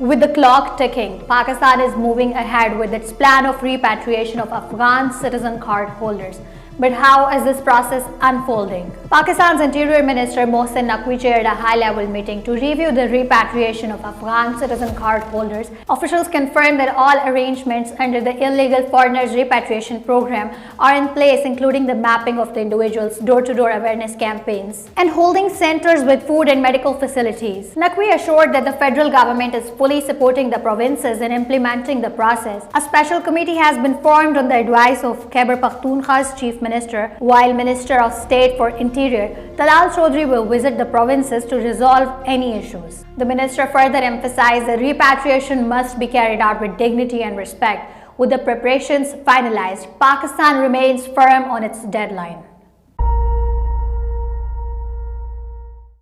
With the clock ticking, Pakistan is moving ahead with its plan of repatriation of Afghan citizen card holders. But how is this process unfolding? Pakistan's Interior Minister Mohsin Naqvi chaired a high-level meeting to review the repatriation of Afghan citizen card holders. Officials confirmed that all arrangements under the Illegal Foreigners Repatriation Program are in place, including the mapping of the individuals' door-to-door awareness campaigns and holding centers with food and medical facilities. Naqvi assured that the federal government is fully supporting the provinces in implementing the process. A special committee has been formed on the advice of Khyber Pakhtunkhwa's Chief Minister, while Minister of State for Interior Talal Chaudhary will visit the provinces to resolve any issues. The minister further emphasized that repatriation must be carried out with dignity and respect. With the preparations finalized, Pakistan remains firm on its deadline.